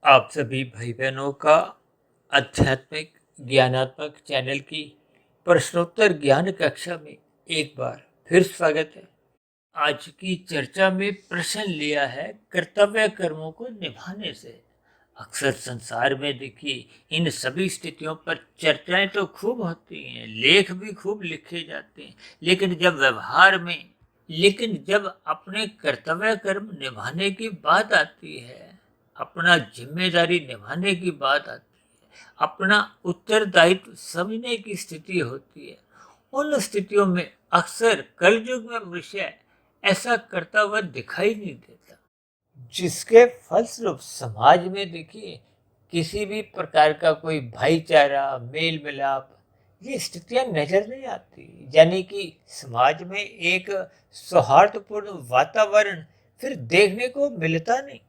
आप सभी भाई बहनों का आध्यात्मिक ज्ञानात्मक चैनल की प्रश्नोत्तर ज्ञान कक्षा में एक बार फिर स्वागत है। आज की चर्चा में प्रश्न लिया है कर्तव्य कर्मों को निभाने से। अक्सर संसार में देखिए इन सभी स्थितियों पर चर्चाएं तो खूब होती हैं, लेख भी खूब लिखे जाते हैं, लेकिन जब अपने कर्तव्य कर्म निभाने की बात आती है, अपना जिम्मेदारी निभाने की बात आती है, अपना उत्तरदायित्व समझने की स्थिति होती है, उन स्थितियों में अक्सर कलयुग में मनुष्य ऐसा करता हुआ दिखाई नहीं देता, जिसके फलस्वरूप समाज में देखिए किसी भी प्रकार का कोई भाईचारा मेल मिलाप ये स्थितियां नजर नहीं आती। यानी कि समाज में एक सौहार्दपूर्ण वातावरण फिर देखने को मिलता नहीं।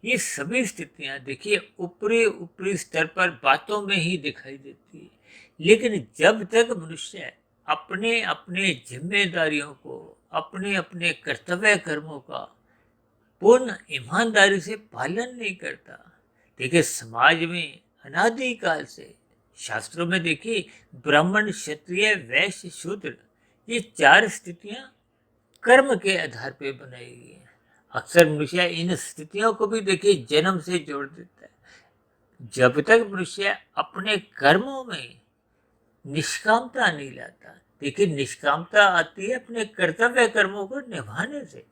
ये सभी स्थितियां देखिए ऊपरी ऊपरी स्तर पर बातों में ही दिखाई देती है, लेकिन जब तक मनुष्य अपने अपने जिम्मेदारियों को, अपने अपने कर्तव्य कर्मों का पूर्ण ईमानदारी से पालन नहीं करता, देखिए समाज में अनादिकाल से शास्त्रों में देखिए ब्राह्मण क्षत्रिय वैश्य शूद्र ये चार स्थितियां कर्म के आधार पे बनाई गई हैं। अक्सर मनुष्य इन स्थितियों को भी देखिए जन्म से जोड़ देता है। जब तक मनुष्य अपने कर्मों में निष्कामता नहीं लाता, देखिए निष्कामता आती है अपने कर्तव्य कर्मों को निभाने से।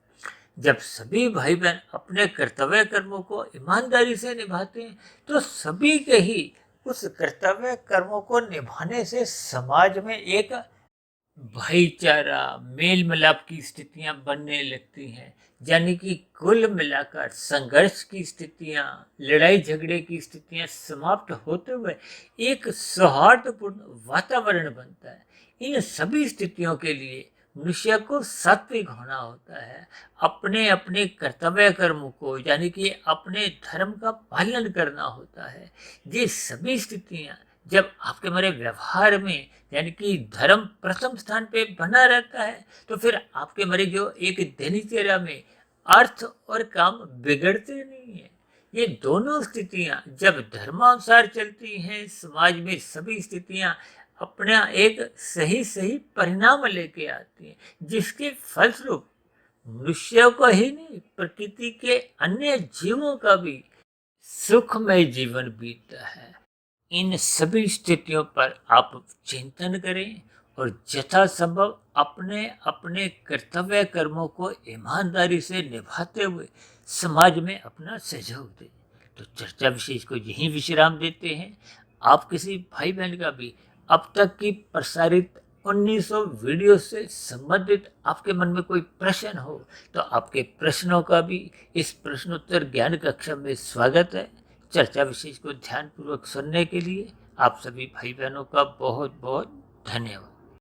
जब सभी भाई बहन अपने कर्तव्य कर्मों को ईमानदारी से निभाते हैं, तो सभी के ही उस कर्तव्य कर्मों को निभाने से समाज में एक भाईचारा मेल मिलाप की स्थितियां बनने लगती हैं। यानी कि कुल मिलाकर संघर्ष की स्थितियां, लड़ाई झगड़े की स्थितियां समाप्त होते हुए एक सौहार्दपूर्ण वातावरण बनता है। इन सभी स्थितियों के लिए मनुष्य को सात्विक होना होता है, अपने अपने कर्तव्य कर्मों को यानी कि अपने धर्म का पालन करना होता है। ये सभी स्थितियां जब आपके हमारे व्यवहार में यानी कि धर्म प्रथम स्थान पे बना रहता है, तो फिर आपके हमारे जो एक दिनचर्या में अर्थ और काम बिगड़ते नहीं है। ये दोनों स्थितियां जब धर्मानुसार चलती हैं, समाज में सभी स्थितियां अपना एक सही सही परिणाम लेके आती हैं, जिसके फलस्वरूप मनुष्य को ही नहीं प्रकृति के अन्य जीवों का भी सुखमय जीवन बीतता है। इन सभी स्थितियों पर आप चिंतन करें और यथासंभव अपने अपने कर्तव्य कर्मों को ईमानदारी से निभाते हुए समाज में अपना सहयोग दें। तो चर्चा विशेष को यहीं विश्राम देते हैं। आप किसी भाई बहन का भी अब तक की प्रसारित 1900 वीडियो से संबंधित आपके मन में कोई प्रश्न हो, तो आपके प्रश्नों का भी इस प्रश्नोत्तर ज्ञान कक्षा में स्वागत है। चर्चा विशेष को ध्यानपूर्वक सुनने के लिए आप सभी भाई बहनों का बहुत बहुत धन्यवाद।